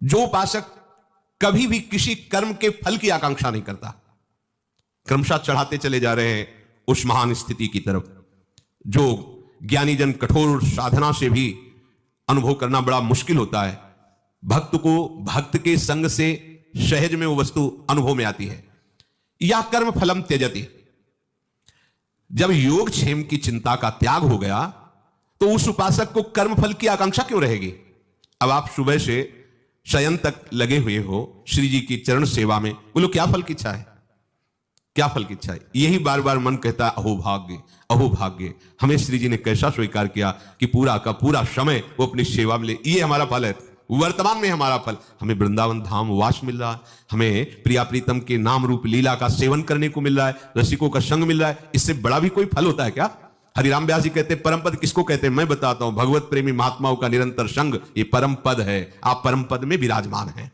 जो उपासक कभी भी किसी कर्म के फल की आकांक्षा नहीं करता, क्रमशः चढ़ाते चले जा रहे हैं उस महान स्थिति की तरफ जो ज्ञानी जन कठोर साधना से भी अनुभव करना बड़ा मुश्किल होता है। भक्त को भक्त के संग से सहज में वो वस्तु अनुभव में आती है। या कर्म फलम त्यजति, जब योग क्षेम की चिंता का त्याग हो गया तो उस उपासक को कर्म फल की आकांक्षा क्यों रहेगी। अब आप सुबह से शयन तक लगे हुए हो श्री जी की चरण सेवा में, बोलो क्या फल की इच्छा है, क्या फल की इच्छा है। यही बार बार मन कहता है अहो भाग्य, अहो भाग्य, हमें श्री जी ने कैसा स्वीकार किया कि पूरा का पूरा समय वो अपनी सेवा में ले। ये हमारा फल है, वर्तमान में हमारा फल। हमें वृंदावन धाम वास मिल रहा है, हमें प्रिया प्रीतम के नाम रूप लीला का सेवन करने को मिल रहा है, रसिकों का संग मिल रहा है। इससे बड़ा भी कोई फल होता है क्या। हरिराम व्यास जी कहते हैं परम पद किसको कहते हैं, मैं बताता हूं, भगवत प्रेमी महात्माओं का निरंतर संग ये परम पद है। आप परम पद में विराजमान हैं।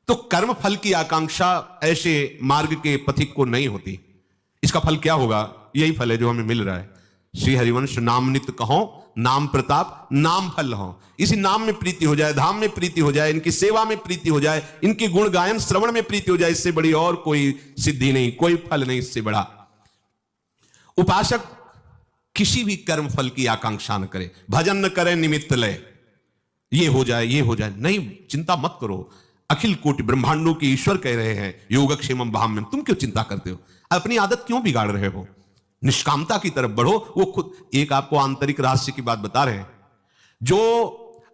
तो कर्म फल की आकांक्षा ऐसे मार्ग के पथिक को नहीं होती। इसका फल क्या होगा, यही फल है जो हमें मिल रहा है। श्री हरिवंश नाम नित कहो, नाम प्रताप नाम फल हो। इसी नाम में प्रीति हो जाए, धाम में प्रीति हो जाए, इनकी सेवा में प्रीति हो जाए, इनके गुण गायन श्रवण में प्रीति हो जाए, इससे बड़ी और कोई सिद्धि नहीं, कोई फल नहीं इससे बड़ा। उपासक किसी भी कर्म फल की आकांक्षा न करे, भजन न करे निमित्त लय, ये हो जाए ये हो जाए, नहीं, चिंता मत करो। अखिल कोटि ब्रह्मांडों के ईश्वर कह रहे हैं योगक्षेमम भाम्यम, तुम क्यों चिंता करते हो, अपनी आदत क्यों बिगाड़ रहे हो। निष्कामता की तरफ बढ़ो। वो खुद एक आपको आंतरिक रहस्य की बात बता रहे हैं। जो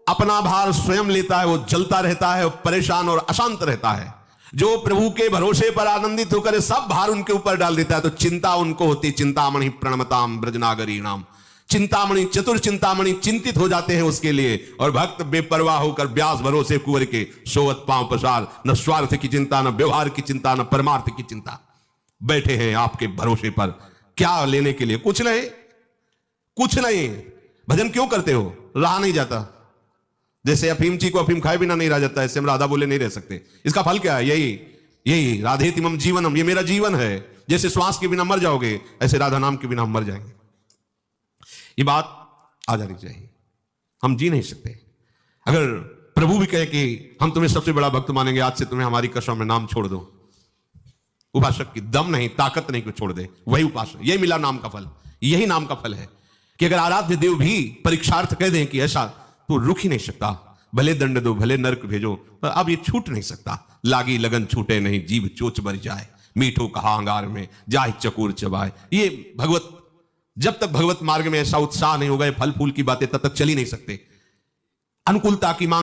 अपना भार स्वयं लेता है वो जलता रहता है, परेशान और अशांत रहता है। जो प्रभु के भरोसे पर आनंदित होकर सब भार उनके ऊपर डाल देता है तो चिंता उनको होती। चिंतामणि प्रणमताम ब्रजनागरी नाम, चिंतामणि चतुर चिंतामणि चिंतित हो जाते हैं उसके लिए। और भक्त बेपरवाह होकर ब्यास भरोसे कुंवर के सोवत पांव पसार, न स्वार्थ की चिंता, न व्यवहार की चिंता, न परमार्थ की चिंता, बैठे हैं आपके भरोसे पर। क्या लेने के लिए, कुछ नहीं, कुछ नहीं। भजन क्यों करते हो, रहा नहीं जाता। जैसे अफीम जी को अफीम खाए बिना नहीं रह जाता, ऐसे हम राधा बोले नहीं रह सकते। इसका फल क्या है, यही राधे तिमम जीवनम, ये मेरा जीवन है। जैसे श्वास के बिना मर जाओगे ऐसे राधा नाम के बिना हम मर जाएंगे। ये बात आ जानी चाहिए। हम जी नहीं सकते। अगर प्रभु भी कहे कि हम तुम्हें सबसे बड़ा भक्त मानेंगे, आज से तुम्हें हमारी कसम में नाम छोड़ दो, उपासक की दम नहीं, ताकत नहीं को छोड़ दे, वही उपासक। यही मिला नाम का फल, यही नाम का फल है कि अगर आराध्य देव भी परीक्षार्थ कह दें कि ऐसा, तो रुक ही नहीं सकता। भले दंड दो, भले नरक भेजो, पर अब ये छूट नहीं सकता। लागी लगन छूटे नहीं, जीभ चोच बर जाए, मीठो कहा अंगार में जाए चकोर चबाए। ये भगवत, जब तक भगवत मार्ग में ऐसा उत्साह नहीं होगा, ये फल फूल की बातें तब तक चल ही नहीं सकते। अनुकूलता की मांग